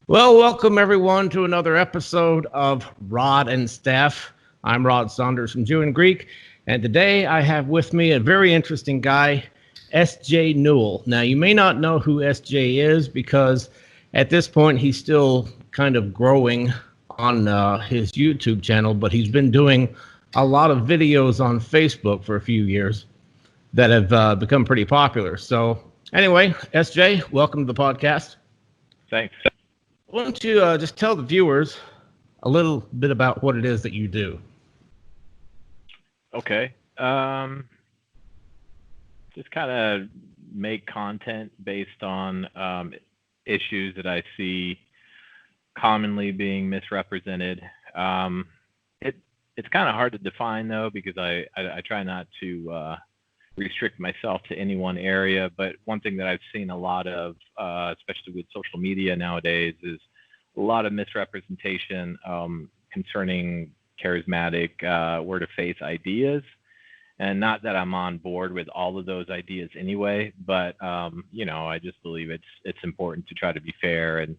Well, welcome everyone to another episode of Rod and Steph. I'm Rod Saunders from Jew and Greek, and today I have with me a very interesting guy, S.J. Newell. Now, you may not know who S.J. is because at this point he's still kind of growing on his YouTube channel, but he's been doing a lot of videos on Facebook for a few years that have become pretty popular. So, anyway, S.J., welcome to the podcast. Thanks. Why don't you just tell the viewers a little bit about what it is that you do? Okay. Just kind of make content based on issues that I see commonly being misrepresented. It's kind of hard to define though, because I try not to restrict myself to any one area. But one thing that I've seen a lot of, especially with social media nowadays, is a lot of misrepresentation concerning charismatic word of faith ideas. And not that I'm on board with all of those ideas anyway, but I just believe it's important to try to be fair and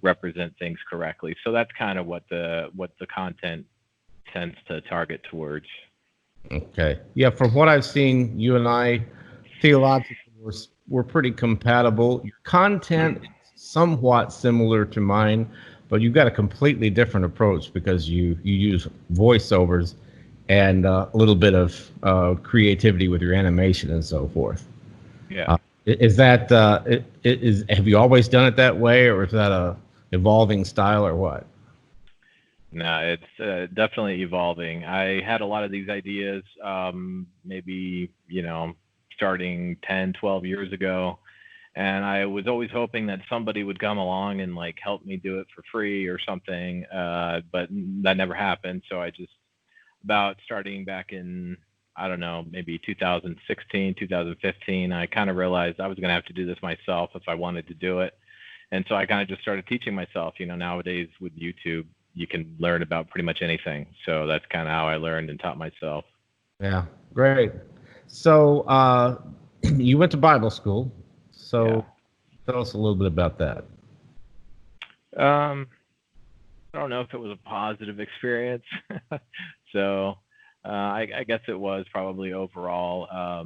represent things correctly. So that's kind of what the content tends to target towards. Okay. Yeah, from what I've seen, you and I theologically we're pretty compatible. Your content is somewhat similar to mine, but you've got a completely different approach because you use voiceovers and a little bit of creativity with your animation and so forth. Yeah. Is that have you always done it that way, or is that a evolving style, or what? No, it's definitely evolving. I had a lot of these ideas maybe, starting 10, 12 years ago. And I was always hoping that somebody would come along and like help me do it for free or something. But that never happened. So I just, about starting back in, I don't know, maybe 2016, 2015, I kind of realized I was going to have to do this myself if I wanted to do it. And so I kind of just started teaching myself. Nowadays with YouTube, you can learn about pretty much anything. So that's kind of how I learned and taught myself. Yeah, great. So you went to Bible school. So tell us a little bit about that. I don't know if it was a positive experience. So I guess it was probably overall.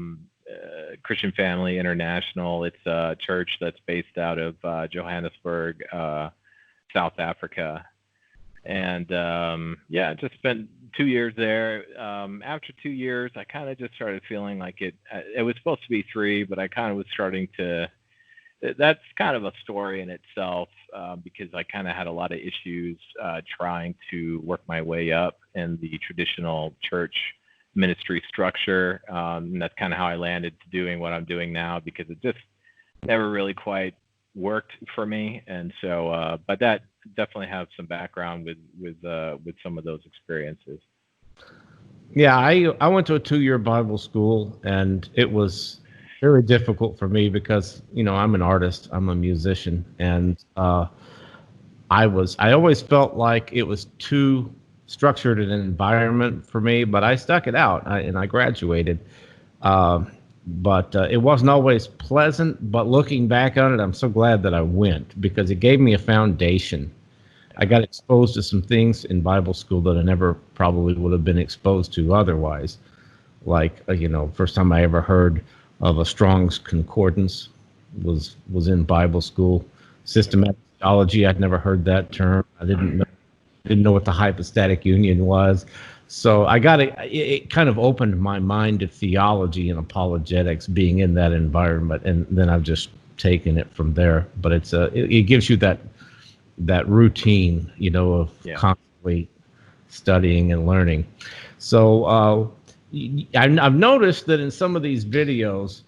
Christian Family International. It's a church that's based out of Johannesburg, South Africa. And just spent 2 years there. After 2 years, I kind of just started feeling like it was supposed to be 3, but I kind of was starting to, that's kind of a story in itself, because I kind of had a lot of issues trying to work my way up in the traditional church ministry structure. And that's kind of how I landed to doing what I'm doing now, because it just never really quite worked for me. And so, but that definitely have some background with some of those experiences. Yeah, I went to a 2-year Bible school, and it was very difficult for me because I'm an artist, I'm a musician, and I always felt like it was too structured an environment for me, but I stuck it out and I graduated. But it wasn't always pleasant. But looking back on it, I'm so glad that I went, because it gave me a foundation. I got exposed to some things in Bible school that I never probably would have been exposed to otherwise. Like, first time I ever heard of a Strong's Concordance was in Bible school. Systematic theology, I'd never heard that term. I didn't know what the hypostatic union was. So it kind of opened my mind to theology and apologetics being in that environment, and then I've just taken it from there. But it gives you that routine, of constantly studying and learning. So I've noticed that in some of these videos,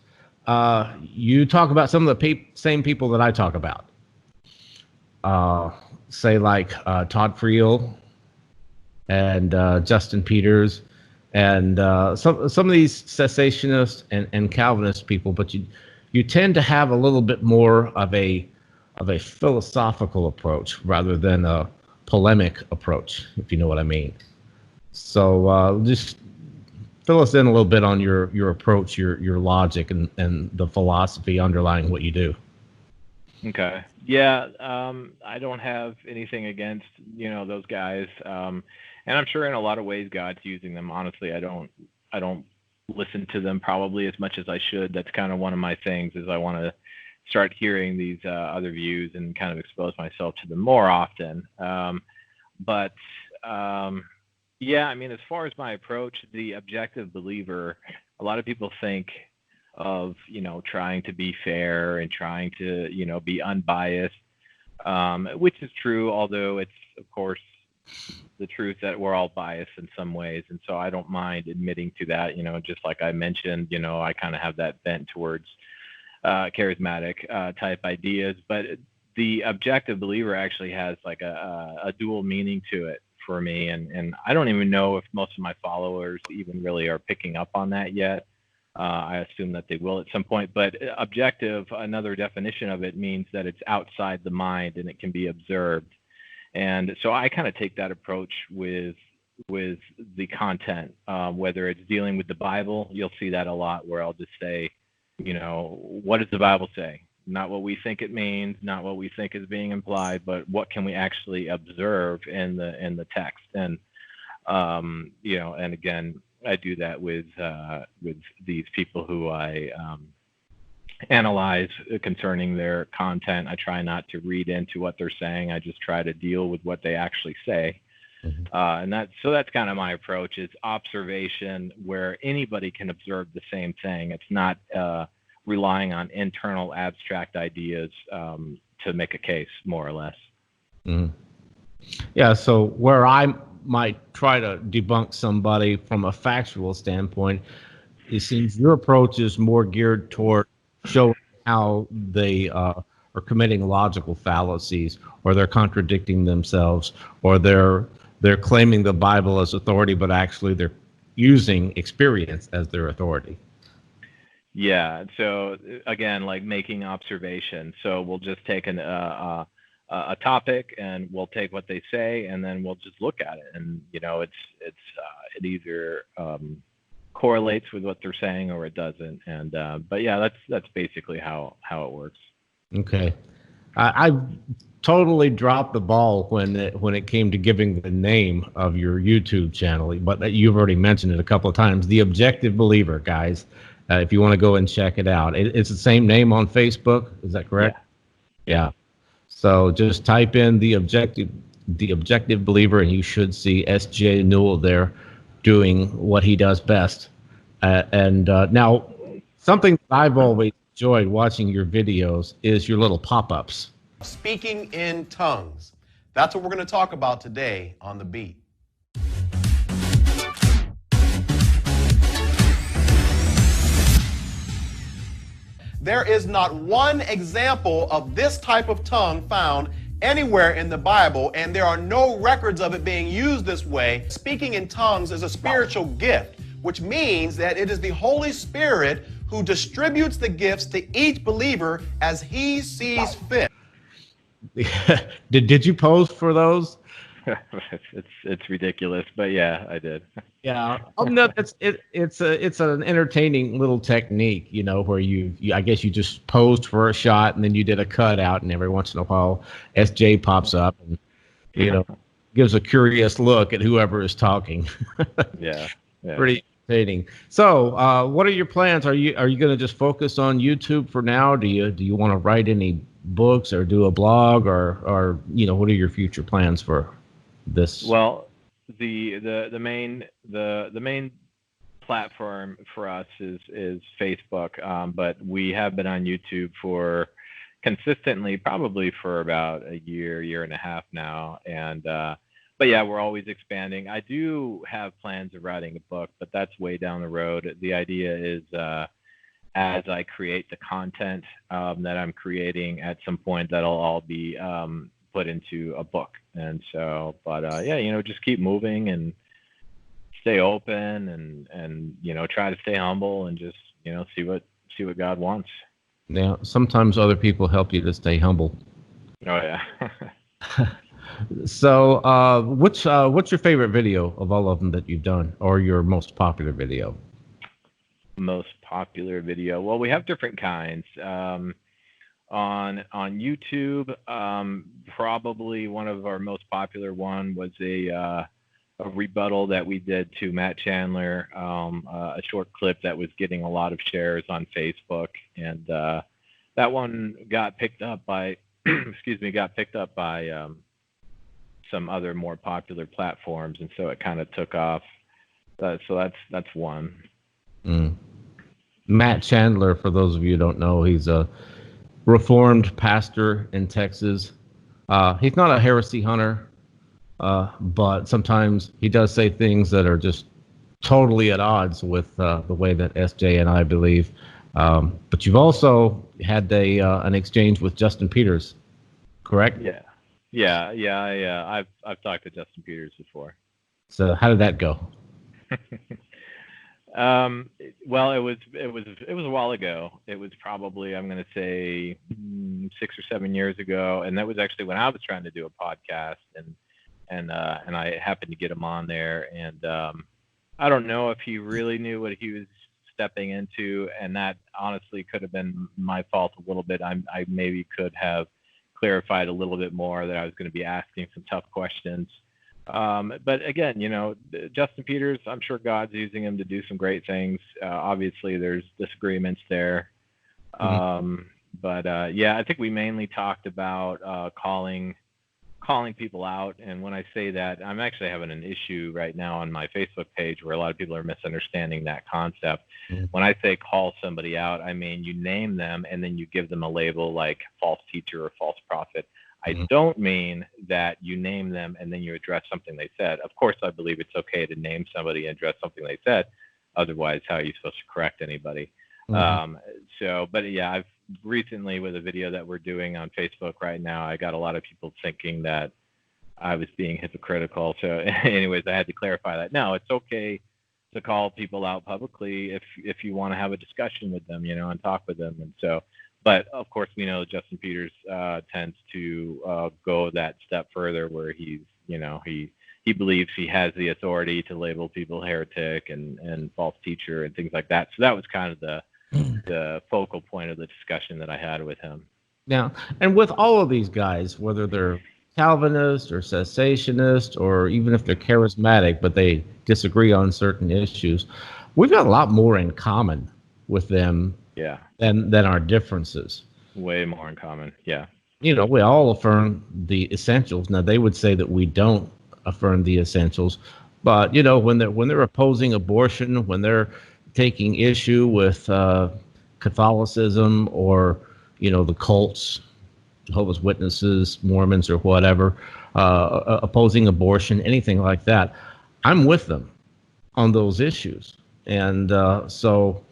you talk about some of the same people that I talk about. Say like Todd Friel and Justin Peters, and some of these cessationist and Calvinist people, but you tend to have a little bit more of a philosophical approach rather than a polemic approach, if you know what I mean. So just fill us in a little bit on your approach, your logic, and the philosophy underlying what you do. Okay. Yeah. I don't have anything against, those guys. And I'm sure in a lot of ways God's using them. Honestly, I don't listen to them probably as much as I should. That's kind of one of my things is I want to start hearing these other views and kind of expose myself to them more often. But yeah, I mean, as far as my approach, the objective believer, a lot of people think of, trying to be fair and trying to, be unbiased, which is true, although it's, of course, the truth that we're all biased in some ways. And so I don't mind admitting to that, just like I mentioned, I kind of have that bent towards charismatic type ideas. But the objective believer actually has like a dual meaning to it for me. And I don't even know if most of my followers even really are picking up on that yet. I assume that they will at some point. But objective, another definition of it means that it's outside the mind and it can be observed. And so I kind of take that approach with the content, whether it's dealing with the Bible. You'll see that a lot where I'll just say, what does the Bible say? Not what we think it means, not what we think is being implied, but what can we actually observe in the text. And and again, I do that with these people who I analyze concerning their content. I try not to read into what they're saying. I just try to deal with what they actually say. And that's kind of my approach is observation where anybody can observe the same thing. It's not relying on internal abstract ideas to make a case, more or less. Mhm. Yeah, so where I might try to debunk somebody from a factual standpoint, it seems your approach is more geared toward showing how they are committing logical fallacies, or they're contradicting themselves, or they're claiming the Bible as authority, but actually they're using experience as their authority. Yeah. So again, like making observations. So we'll just take a topic and we'll take what they say and then we'll just look at it. And it either correlates with what they're saying or it doesn't. And but yeah, that's basically how it works. Okay. I totally dropped the ball when it came to giving the name of your YouTube channel, but you've already mentioned it a couple of times. The Objective Believer, guys. If you want to go and check it out, it's the same name on Facebook. Is that correct? Yeah. So just type in the Objective Believer, and you should see S.J. Newell there doing what he does best. And now, something that I've always enjoyed watching your videos is your little pop-ups. Speaking in tongues. That's what we're going to talk about today on The Beat. There is not one example of this type of tongue found anywhere in the Bible, and there are no records of it being used this way. Speaking in tongues is a spiritual gift, which means that it is the Holy Spirit who distributes the gifts to each believer as he sees fit. Did you post for those? It's ridiculous, but yeah, I did. Yeah, no, it's an entertaining little technique, where you I guess you just posed for a shot and then you did a cutout, and every once in a while SJ pops up and gives a curious look at whoever is talking. Yeah. Pretty entertaining. So, what are your plans? Are you going to just focus on YouTube for now? Do you want to write any books or do a blog or what are your future plans for this? Well, the main platform for us is Facebook, but we have been on YouTube for consistently probably for about a year and a half now, and but yeah, we're always expanding. I do have plans of writing a book, but that's way down the road. The idea is as I create the content that I'm creating, at some point that'll all be put into a book. And so, but yeah, just keep moving and stay open and try to stay humble and just see what God wants. Yeah, sometimes other people help you to stay humble. Oh yeah. So, what's your favorite video of all of them that you've done, or your most popular video? Most popular video. Well, we have different kinds. On YouTube, probably one of our most popular one was a rebuttal that we did to Matt Chandler, a short clip that was getting a lot of shares on Facebook, and that one got picked up by some other more popular platforms, and so it kind of took off. So that's one. Matt Chandler, for those of you who don't know, he's a Reformed pastor in Texas. He's not a heresy hunter, but sometimes he does say things that are just totally at odds with the way that SJ and I believe. But you've also had an exchange with Justin Peters, correct? Yeah. I've talked to Justin Peters before. So how did that go? Well, it was a while ago. It was probably, I'm going to say 6 or 7 years ago, and that was actually when I was trying to do a podcast, and I happened to get him on there, and I don't know if he really knew what he was stepping into, and that honestly could have been my fault a little bit. I maybe could have clarified a little bit more that I was going to be asking some tough questions. But again, Justin Peters, I'm sure God's using him to do some great things. Obviously, there's disagreements there. But I think we mainly talked about calling people out. And when I say that, I'm actually having an issue right now on my Facebook page where a lot of people are misunderstanding that concept. When I say call somebody out, I mean you name them and then you give them a label like false teacher or false prophet. I don't mean that you name them and then you address something they said. Of course, I believe it's okay to name somebody and address something they said. Otherwise, how are you supposed to correct anybody? I've recently, with a video that we're doing on Facebook right now, I got a lot of people thinking that I was being hypocritical. So anyways, I had to clarify that. No, it's okay to call people out publicly if you want to have a discussion with them, and talk with them. And so, but of course, we know Justin Peters tends to go that step further, where he's, he believes he has the authority to label people heretic and false teacher and things like that. So that was kind of the focal point of the discussion that I had with him. Now, and with all of these guys, whether they're Calvinist or cessationist, or even if they're charismatic, but they disagree on certain issues, we've got a lot more in common with them than our differences. Way more in common. Yeah. We all affirm the essentials. Now, they would say that we don't affirm the essentials, but when they're opposing abortion, when they're taking issue with Catholicism or the cults, Jehovah's Witnesses, Mormons, or whatever, opposing abortion, anything like that, I'm with them on those issues. And so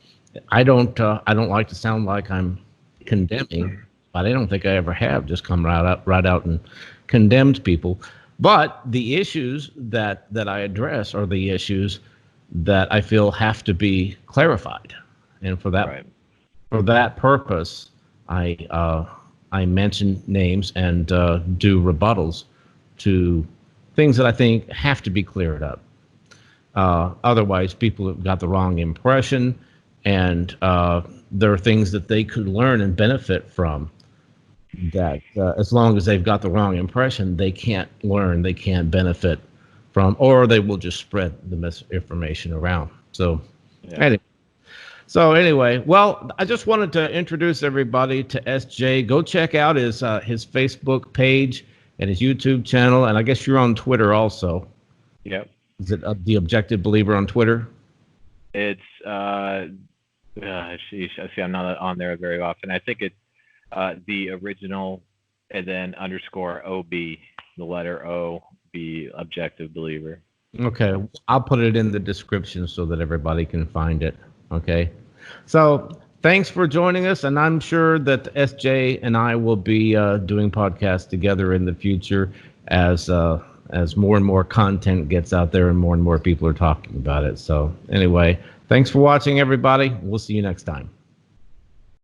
I don't like to sound like I'm condemning, but I don't think I ever have just come right out and condemned people. But the issues that I address are the issues that I feel have to be clarified, and for that purpose, I mention names and do rebuttals to things that I think have to be cleared up. Otherwise, people have got the wrong impression, and there are things that they could learn and benefit from that, as long as they've got the wrong impression, they can't learn, they can't benefit from, or they will just spread the misinformation around. So, anyway, well, I just wanted to introduce everybody to SJ. Go check out his Facebook page and his YouTube channel, and I guess you're on Twitter also. Yep. Is it The Objective Believer on Twitter? It's I see, I'm not on there very often. I think it's the original and then _OB, the letter O. Be Objective Believer. Okay, I'll put it in the description so that everybody can find it. Okay, so thanks for joining us, and I'm sure that SJ and I will be doing podcasts together in the future as more and more content gets out there and more people are talking about it. So anyway, thanks for watching, everybody. We'll see you next time.